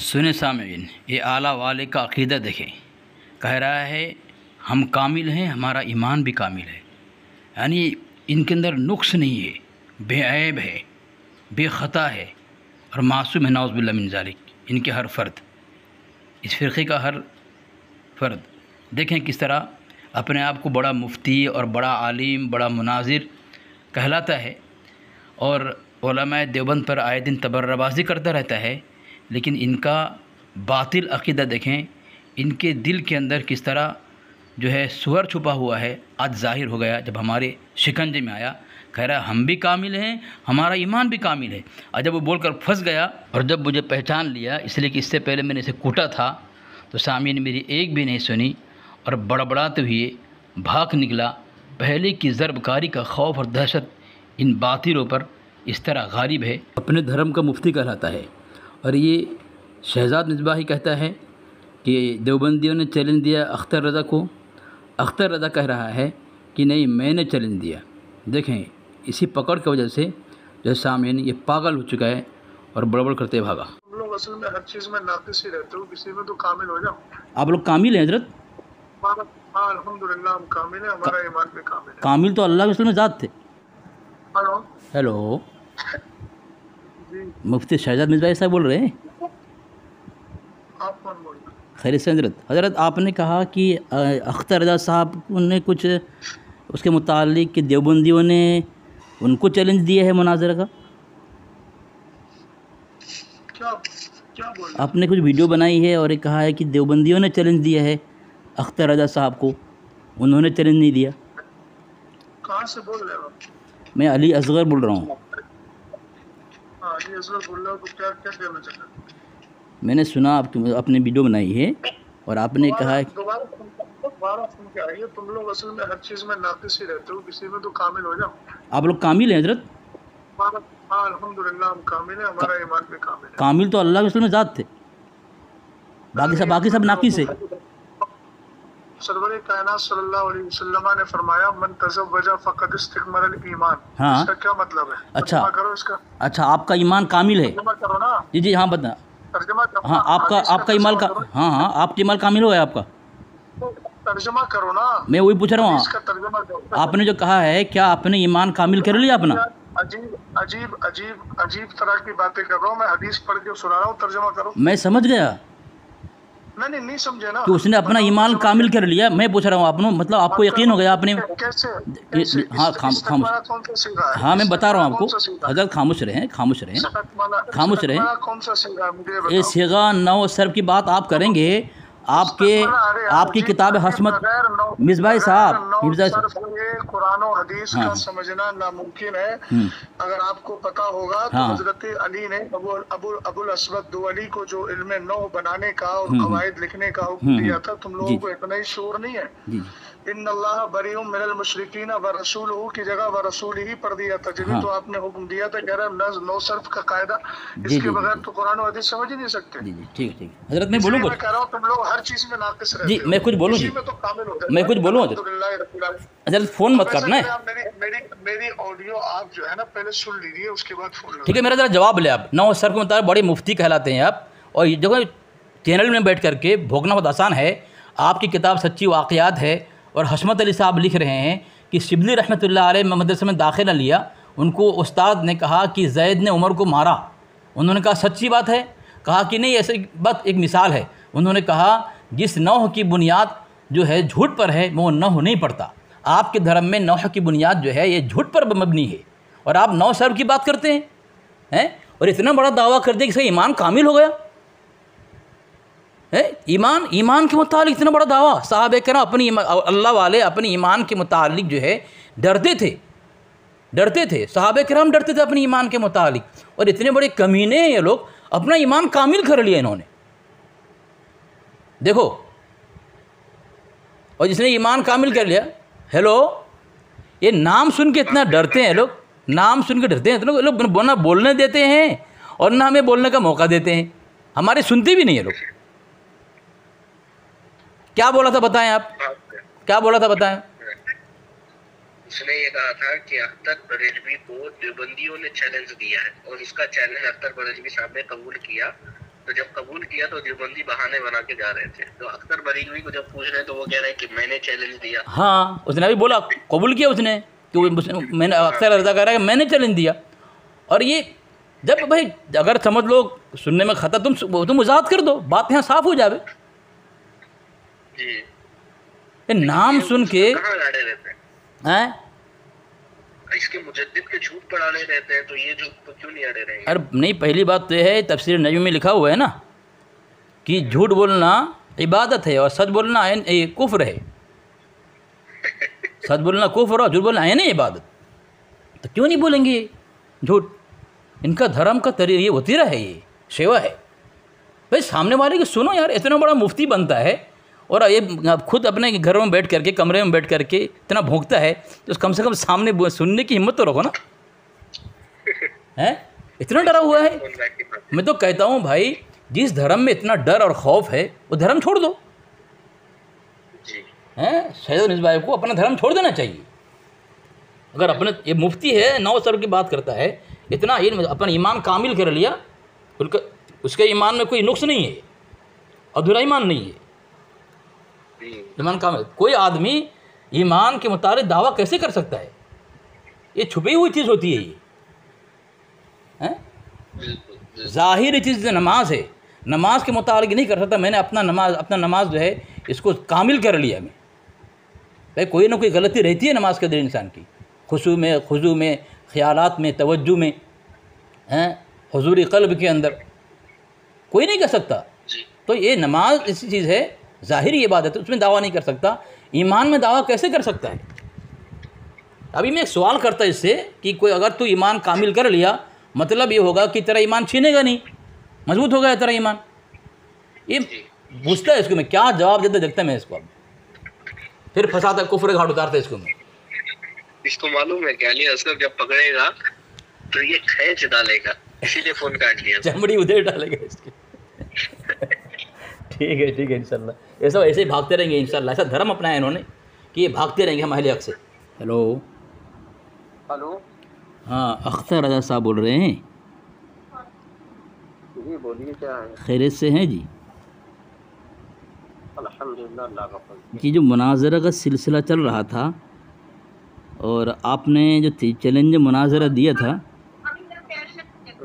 سنیں سامعین، یہ اعلیٰ والے کا عقیدہ دیکھیں، کہہ رہا ہے ہم کامل ہیں، ہمارا ایمان بھی کامل ہے، یعنی ان کے اندر نقص نہیں ہے، بے عیب ہے، بے خطا ہے اور معصوم ہے، نعوذ باللہ من ذالک۔ ان کے ہر فرد، اس فرقے کا ہر فرد دیکھیں کس طرح اپنے آپ کو بڑا مفتی اور بڑا عالم، بڑا مناظر کہلاتا ہے، اور علماء دیوبند پر آئے دن تبرہ بازی کرتا رہتا ہے، لیکن ان کا باطل عقیدہ دیکھیں، ان کے دل کے اندر کس طرح جو ہے سور چھپا ہوا ہے، آج ظاہر ہو گیا جب ہمارے شکنجے میں آیا، کہہ رہا ہے ہم بھی کامل ہیں، ہمارا ایمان بھی کامل ہے، اور جب وہ بول کر پھنس گیا اور جب مجھے پہچان لیا، اس لیے کہ اس سے پہلے میں نے اسے کوٹا تھا، تو سامعین نے میری ایک بھی نہیں سنی اور بڑبڑاتے ہوئے بھاگ نکلا۔ پہلے کی ضرب کاری کا خوف اور دہشت ان باطلوں پر اس طرح غالب ہے، اپنے دھرم کا مفتی کہلاتا ہے۔ اور یہ شہزاد مصباحی کہتا ہے کہ دیوبندیوں نے چیلنج دیا اختر رضا کو، اختر رضا کہہ رہا ہے کہ نہیں میں نے چیلنج دیا۔ دیکھیں اسی پکڑ کی وجہ سے جو سامعین یہ پاگل ہو چکا ہے اور بڑبڑ کرتے بھاگا۔ ہم لوگ اصل میں ہر چیز میں ناقص ہی رہتے ہو، کسی میں تو کامل ہو جاؤ۔ آپ لوگ کامل ہیں حضرت؟ ہاں الحمدللہ ہم کامل ہیں، ہمارا ایمان بھی کامل ہے۔ کامل تو اللہ کے اصل میں ذات تھے۔ ہلو ہیلو، جی، مفتی شہزاد مصباحی صاحب بول رہے ہیں؟ آپ کون بول رہے ہیں؟ خیریت سے حضرت آپ نے کہا کہ اختر رضا صاحب نے کچھ اس کے متعلق کہ دیوبندیوں نے ان کو چیلنج دیا ہے مناظرہ کا، کیا بول رہے ہیں؟ آپ نے کچھ ویڈیو بنائی ہے اور یہ کہا ہے کہ دیوبندیوں نے چیلنج دیا ہے اختر رضا صاحب کو، انہوں نے چیلنج نہیں دیا۔ کہاں سے بول رہے ہو آپ؟ میں علی اصغر بول رہا ہوں۔ ہاں علی اصغر بول رہے ہو، تو کیا کہنا چاہتے ہیں؟ میں نے سنا آپ نے ویڈیو بنائی ہے اور آپ نے کہا دوبارہ سن کے آئیے، تم لوگ اصل میں ہر چیز میں ناقص ہی رہتے ہو، کسی میں تو کامل ہو جاؤ۔ آپ لوگ کامل ہیں حضرت؟ ہاں الحمدللہ ہم کامل ہیں، ہمارا ایمان بھی کامل ہے۔ کامل تو اللہ کے اصل میں ذات تھے، باقی سب ناقص ہے۔ سرور کائنات صلی اللہ علیہ وسلم نے فرمایا من تزوج فقد استکمل الایمان۔ ہاں اس کا کیا مطلب ہے؟ اچھا ترجمہ کرو اس کا۔ اچھا، آپ کا ایمان کامل ہے؟ ترجمہ کرو نا، جی ہاں بتا، ترجمہ کرو ہاں نا، آپ کا ایمان کا، ہاں آپ کا ایمان کامل ہو گیا آپ کا؟ ترجمہ کرو نا، میں وہی پوچھ رہا ہوں، اس کا ترجمہ کرو۔ آپ نے جو کہا ہے کیا آپ نے ایمان کامل کر لیا اپنا؟ عجیب طرح کی باتیں کر رہا ہوں میں، حدیث پڑھ کے سنا رہا ہوں، ترجمہ کرو۔ میں سمجھ گیا نہیں سمجھے نا کہ اس نے اپنا ایمان کامل کر لیا، میں پوچھ رہا ہوں آپ نے، مطلب آپ کو یقین ہو گیا آپ نے؟ ہاں خاموش، ہاں میں بتا رہا ہوں آپ کو حضرت، خاموش رہیں خاموش رہیں۔ یہ صیغہ نو صرف کی بات آپ کریں گے، آپ کی کتاب حسمت مصباحی صاحب، قرآن و حدیث کا سمجھنا ناممکن ہے۔ اگر آپ کو پتا ہوگا تو حضرت علی نے ابو الاسود دولی کو جو علم نو بنانے کا اور قواعد لکھنے کا حکم دیا تھا، تم لوگوں کو اتنا ہی شعور نہیں ہے؟ ان اللہ بریء من المشرکین ورسولہ کی جگہ ورسولہ پڑھ دیا تھا، جبھی تو آپ نے حکم دیا تھا، کہہ رہا نو صرف کا قاعدہ، اس کے بغیر تو قرآن و حدیث سمجھ ہی نہیں سکتے۔ جی ٹھیک حضرت، میں بولوں میں کہہ رہا ہوں تم لوگ ہر چیز میں ناقص رہتے جی، ہو، میں کچھ بولوں جی، میں تو کامل ہوتے ہیں۔ میں کچھ بولوں حضرت، فون مت کرنا ہے۔ میری آڈیو آپ جو ہے نا پہلے سن لیجیے، اس کے بعد فون ٹھیک ہے، میرا ذرا جواب لے آپ۔ نو سر کے مطابق بڑے مفتی کہلاتے ہیں آپ، اور یہ جگہ چینل میں بیٹھ کر کے بھوگنا بہت آسان ہے۔ آپ کی کتاب سچی واقعات ہے، اور حشمت علی صاحب لکھ رہے ہیں کہ شبلی رحمۃ اللہ علیہ مدرسے میں داخلہ لیا، ان کو استاد نے کہا کہ زید نے عمر کو مارا، انہوں نے کہا سچی بات ہے؟ کہا کہ نہیں، ایسی بات ایک مثال ہے۔ انہوں نے کہا جس نوح کی بنیاد جو ہے جھوٹ پر ہے وہ نوح نہیں پڑتا، آپ کے دھرم میں نوح کی بنیاد جو ہے یہ جھوٹ پر مبنی ہے، اور آپ نو سر کی بات کرتے ہیں اور اتنا بڑا دعویٰ کرتے ہیں کہ اس کا ایمان کامل ہو گیا ہے۔ ایمان کے متعلق اتنا بڑا دعویٰ، صحابہ کرام اپنی اللہ والے اپنے ایمان کے متعلق جو ہے ڈرتے تھے، صحابہ کرام ڈرتے تھے اپنے ایمان کے متعلق، اور اتنے بڑے کمینے ہیں یہ لوگ، اپنا ایمان کامل کر لیا انہوں نے، دیکھو۔ اور جس نے ایمان کامل کر لیا، ہیلو، یہ نام سن کے اتنا ڈرتے ہیں لوگ، نام سن کے ڈرتے ہیں لوگ، نہ بولنے دیتے ہیں اور نہ ہمیں بولنے کا موقع دیتے ہیں، ہمارے سنتے بھی نہیں ہیں لوگ۔ کیا بولا تھا بتائیں آپ، کیا بولا تھا بتائیں؟ اس نے یہ کہا تھا کہ اختر بریلوی کو دیوبندیوں نے چیلنج دیا ہے، اور اس کا چیلنج اختر بریلوی صاحب نے قبول کیا، تو جب قبول کیا تو دیوبندی بہانے بنا کے جا رہے تھے. تو اختر بریلوی کو جب پوچھ رہے تو وہ کہہ رہے کہ میں نے چیلنج دیا. ہاں اس نے ابھی بولا، قبول کیا اس نے کہ میں نے اکثر رضا کہہ رہا ہے کہ میں نے چیلنج دیا. اور یہ جب بھائی اگر سمجھ لو سننے میں خطا، تم وضاحت کر دو، بات یہاں صاف ہو جاوے. جی نام سن کے کہاں اڑے رہتے ہیں؟ اس کے مجدد کے جھوٹ پر اڑے رہتے ہیں، تو یہ جھوٹ تو کیوں نہیں اڑے رہیں گے؟ ارے نہیں، پہلی بات تو یہ ہے تفسیر نجم میں لکھا ہوا ہے نا کہ جھوٹ بولنا عبادت ہے اور سچ بولنا کفر ہے. سچ بولنا کفر اور جھوٹ بولنا ہے نہیں عبادت. تو کیوں نہیں بولیں گے جھوٹ؟ ان کا دھرم کا طریقہ یہ وتیرہ ہے، یہ سیوا ہے. بھائی سامنے والے کی سنو یار، اتنا بڑا مفتی بنتا ہے اور یہ خود اپنے گھروں میں بیٹھ کر کے، کمرے میں بیٹھ کر کے اتنا بھونکتا ہے، تو کم سے کم سامنے سننے کی ہمت تو رکھو نا. اتنا ڈرا ہوا ہے. میں تو کہتا ہوں بھائی جس دھرم میں اتنا ڈر اور خوف ہے وہ دھرم چھوڑ دو. سید مصباح کو اپنا دھرم چھوڑ دینا چاہیے. اگر اپنے یہ مفتی ہے 9 سر کی بات کرتا ہے، اتنا اپنا ایمان کامل کر لیا، اس کے ایمان میں کوئی نقص نہیں ہے، ادھورا ایمان نہیں ہے. ایمان کامل. کوئی آدمی ایمان کے متعلق دعویٰ کیسے کر سکتا ہے؟ یہ چھپی ہوئی چیز ہوتی ہے. یہ ظاہری چیز نماز ہے، نماز کے متعلق نہیں کر سکتا میں نے اپنا نماز جو ہے اس کو کامل کر لیا. میں بھائی کوئی نہ کوئی غلطی رہتی ہے نماز کے اندر انسان کی، خضوع میں، خیالات میں، توجہ میں، حضور قلب کے اندر کوئی نہیں کر سکتا. تو یہ نماز ایسی چیز ہے ظاہری عبادت ہے، اس میں دعویٰ نہیں کر سکتا. ایمان میں دعویٰ کیسے کر سکتا ہے؟ ابھی میں ایک سوال کرتا اس سے کہ کوئی اگر تو ایمان کامل کر لیا، مطلب یہ ہوگا کہ تیرا ایمان چھینے گا نہیں، مضبوط ہو گیا تیرا ایمان. یہ پوچھتا ہے اس کو، میں کیا جواب دیتا دیکھتا میں اس کو. اب پھر پھنساتا کفر گھاٹ اتارتا اس کو. میں اس کو معلوم ہے کہ علی اصغر جب پکڑے گا تو یہ کھینچ ڈالے گا، اسی لیے فون کاٹ لیا، چمڑی ادھر ڈالے گا اس کی. ٹھیک ہے انشاءاللہ. ایسے ہی بھاگتے رہیں گے انشاءاللہ. ایسا دھرم اپنایا انہوں نے کہ یہ بھاگتے رہیں گے ہم اہل حق سے. ہیلو ہاں اختر رضا صاحب بول رہے ہیں. جی بولیے، کیا ہے؟ خیریت سے ہیں جی؟ الحمدللہ، اللہ کا فضل. جی جو مناظرہ کا سلسلہ چل رہا تھا اور آپ نے جو چیلنج مناظرہ دیا تھا،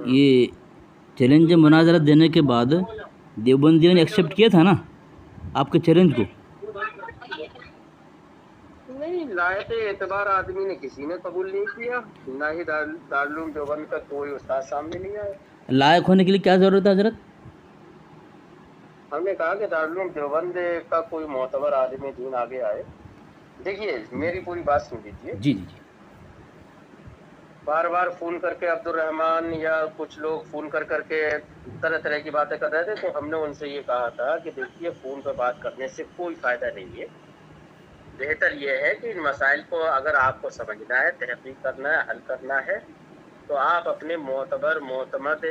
یہ چیلنج مناظرہ دینے کے بعد دیوبندیوں نے ایکسیپٹ کیا تھا نا آپ کے چیلنج کو؟ نہیں، لائق اعتبار آدمی نے کسی نے قبول نہیں کیا، نہ ہی دارالعلوم دیوبند کا کوئی استاد سامنے نہیں آیا. لائق ہونے کے لیے کیا ضرورت ہے حضرت؟ ہم نے کہا کہ دارالعلوم دیوبند کا کوئی معتبر عالم دین آگے آئے. دیکھیے میری پوری بات سن لیجیے. جی. بار بار فون کر کے عبد الرحمان یا کچھ لوگ فون کر کے طرح کی باتیں کر رہے تھے، تو ہم نے ان سے یہ کہا تھا کہ دیکھیے فون پہ بات کرنے سے کوئی فائدہ نہیں ہے. بہتر یہ ہے کہ ان مسائل کو اگر آپ کو سمجھنا ہے، تحقیق کرنا ہے، حل کرنا ہے، تو آپ اپنے معتمد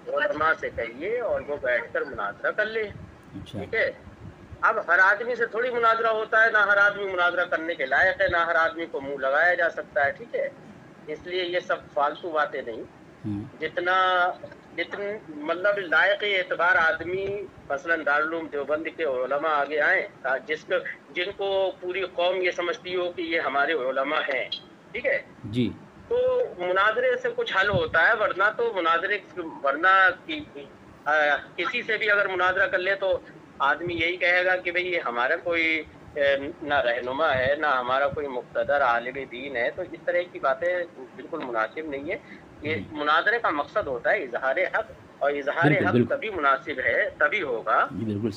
علماء سے کہیے اور وہ بیٹھ کر مناظرہ کر لیں. ٹھیک ہے. اب ہر آدمی سے تھوڑی مناظرہ ہوتا ہے، نہ ہر آدمی مناظرہ کرنے کے لائق ہے، نہ ہر آدمی کو منہ لگایا جا سکتا ہے. ٹھیک ہے. اس لیے یہ سب فالتو باتیں نہیں، جتنا مطلب لائق اعتبار آدمی مثلا دارالعلوم دیوبند کے علماء آگے آئیں، جن کو پوری قوم یہ سمجھتی ہو کہ یہ ہمارے علماء ہیں. ٹھیک ہے جی. تو مناظرے سے کچھ حل ہوتا ہے، ورنہ کسی سے بھی اگر مناظرہ کر لے تو آدمی یہی کہے گا کہ بھئی یہ ہمارا کوئی نہ رہنما ہے، نہ ہمارا کوئی مقتدر عالم دین ہے. تو اس طرح کی باتیں بالکل مناسب نہیں ہے. یہ مناظرے کا مقصد ہوتا ہے اظہار حق، اور اظہار حق تبھی مناسب ہے، تبھی ہوگا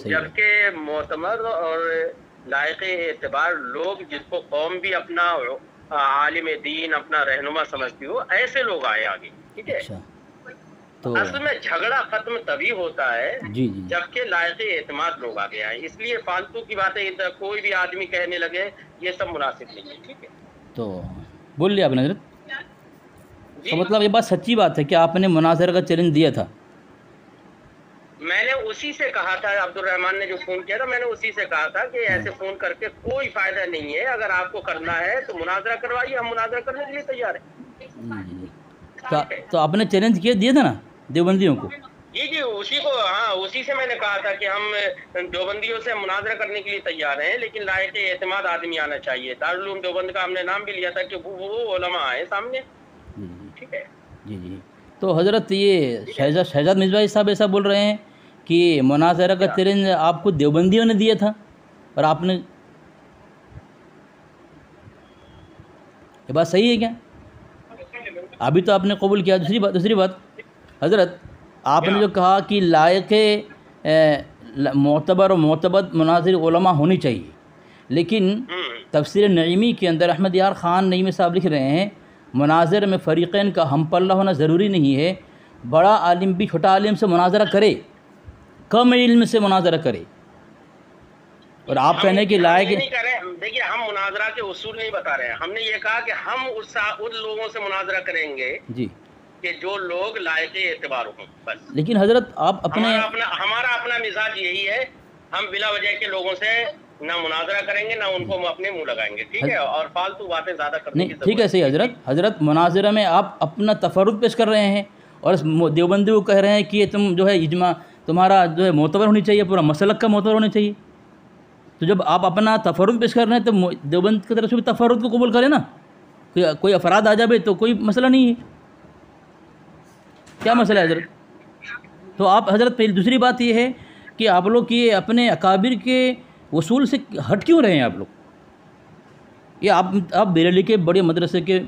جبکہ معتمد اور لائق اعتبار لوگ، جس کو قوم بھی اپنا عالم دین، اپنا رہنما سمجھتی ہو، ایسے لوگ آئے آگے. ٹھیک ہے. اصل میں جھگڑا ختم تبھی ہوتا ہے جبکہ لائق اعتماد لوگ آگے آئے. اس لیے فالتو کی باتیں کوئی بھی آدمی کہنے لگے یہ سب مناسب نہیں ہے. ٹھیک ہے. تو بول لیا آپ نے حضرت. تو مطلب یہ بات سچی بات ہے کہ آپ نے مناظرہ کا چیلنج دیا تھا؟ میں نے اسی سے کہا تھا، عبد الرحمان نے جو فون کیا تھا، میں نے اسی سے کہا تھا کہ ایسے فون کر کے کوئی فائدہ نہیں ہے. اگر آپ کو کرنا ہے تو مناظرہ کروائیے، ہم مناظرہ کرنے کے لیے تیار ہیں. تو آپ نے چیلنج دیا تھا نا دیوبندیوں کو؟ جی جی اسی کو، ہاں اسی سے میں نے کہا تھا کہ ہم دیوبندیوں سے مناظرہ کرنے کے لیے تیار ہیں، لیکن لائق اعتماد آدمی آنا چاہیے۔ دارالعلوم دیوبند کا ہم نے نام بھی لیا تھا کہ وہ علماء آئے سامنے، ٹھیک ہے جی جی۔ تو حضرت یہ شہزاد مصباحی صاحب ایسا بول رہے ہیں کہ مناظرہ کا چیلنج آپ کو دیوبندیوں نے دیا تھا اور آپ نے، یہ بات صحیح ہے کیا؟ ابھی تو آپ نے قبول کیا۔ دوسری بات حضرت، آپ نے جو کہا کہ لائق معتبر و معتبر مناظر علماء ہونی چاہیے، لیکن تفسیر نعیمی کے اندر احمد یار خان نعیمی صاحب لکھ رہے ہیں مناظر میں فریقین کا ہم پلہ ہونا ضروری نہیں ہے، بڑا عالم بھی چھوٹا عالم سے مناظرہ کرے، کم علم سے مناظرہ کرے، اور آپ کہنے کہ لائق دیکھیے ہم مناظرہ کے اصول نہیں بتا رہے ہیں، ہم نے یہ کہا کہ ہم ان لوگوں سے مناظرہ کریں گے جی کہ جو لوگ لائق اعتبار ہوں بس۔ لیکن حضرت آپ اپنے ہمارا اپنا مزاج یہی ہے، ہم بلا وجہ کے لوگوں سے نہ مناظرہ کریں گے نہ ان کو ہم اپنے منہ لگائیں گے، ٹھیک ہے، اور فالتو باتیں زیادہ کرنے کی نہیں، ٹھیک ہے صحیح حضرت مناظرہ میں آپ اپنا تفرد پیش کر رہے ہیں اور دیوبندی کو کہہ رہے ہیں کہ تم جو ہے اجماع تمہارا جو ہے معتبر ہونی چاہیے، پورا مسلک کا معتبر ہونا چاہیے۔ تو جب آپ اپنا تفرد پیش کر رہے ہیں تو دیوبند کی طرف سے بھی تفرد کو قبول کریں نا، کوئی افراد آ جائے تو کوئی مسئلہ نہیں ہے، کیا مسئلہ ہے حضرت؟ تو آپ حضرت پہلی دوسری بات یہ ہے کہ آپ لوگ یہ اپنے اکابر کے اصول سے ہٹ کیوں رہے ہیں آپ لوگ؟ یہ آپ بریلی کے بڑے مدرسے کے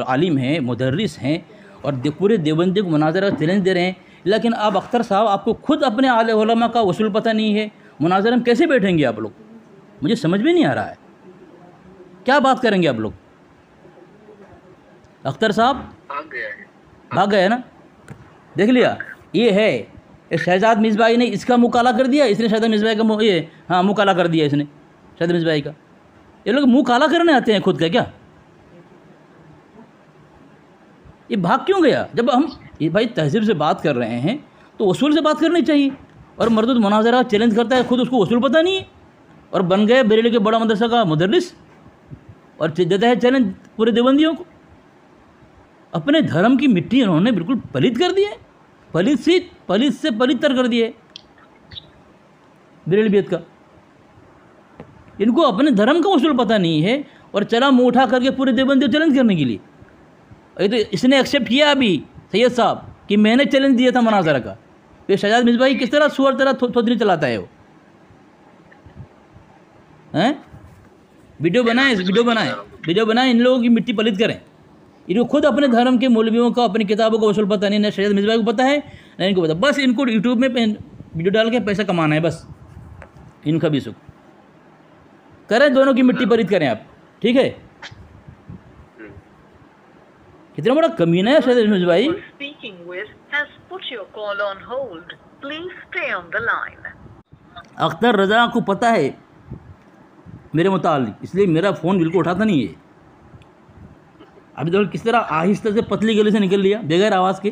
عالم ہیں، مدرس ہیں، اور پورے دیوبندی کو مناظرہ کا چیلنج دے رہے ہیں، لیکن آپ اختر صاحب آپ کو خود اپنے اعلی علماء کا اصول پتہ نہیں ہے، مناظرہ میں کیسے بیٹھیں گے آپ لوگ؟ مجھے سمجھ میں نہیں آ رہا ہے، کیا بات کریں گے آپ لوگ؟ اختر صاحب بھاگ گئے نا، دیکھ لیا، یہ ہے شہزاد مصباحی نے اس کا مکالہ کر دیا، اس نے شہزاد مصباحی کا مکالہ کر دیا، اس نے شہزاد مصباحی کا۔ یہ لوگ منہ کالا کرنے آتے ہیں خود کا کیا؟ یہ بھاگ کیوں گیا؟ جب ہم یہ بھائی تہذیب سے بات کر رہے ہیں تو اصول سے بات کرنی چاہیے، اور مردود مناظرہ چیلنج کرتا ہے، خود اس کو اصول پتہ نہیں ہے، اور بن گئے بریلی کے بڑا مدرسہ کا مدرس، اور دیتا ہے چیلنج پورے دیوبندیوں کو۔ اپنے دھرم کی مٹی انہوں نے بالکل پلید کر دی ہے، پلید سے پلید تر کر دی ہے بریلویت کا۔ ان کو اپنے دھرم کا اصول پتہ نہیں ہے، اور چلا منہ اٹھا کر کے پورے دیوبندی کو چیلنج کرنے کے لیے۔ یہ تو اس نے ایکسیپٹ کیا ابھی سید صاحب کہ میں نے چیلنج دیا تھا مناظرہ کا۔ پھر شہزاد مصباحی کس طرح سور طرح تھوتنی چلاتا ہے وہ، ویڈیو بنائیں، ان لوگوں کی مٹی پلید کریں۔ ان کو خود اپنے دھرم کے مولویوں کا، اپنی کتابوں کا اصول پتہ نہیں، نہ شہزاد مصباحی کو پتہ ہے نہ ان کو پتہ، بس ان کو یوٹیوب میں ویڈیو ڈال کے پیسہ کمانا ہے، بس ان کا بھی سکھ کریں، دونوں کی مٹی پلید کریں آپ، ٹھیک ہے؟ کتنا بڑا کمینہ ہے شہزاد مصباحی۔ اختر رضا کو پتہ ہے میرے متعلق، اس لیے میرا فون بالکل اٹھاتا نہیں ہے۔ ابھی دیکھو کس طرح آہستہ سے پتلی گلی سے نکل لیا بغیر آواز کے۔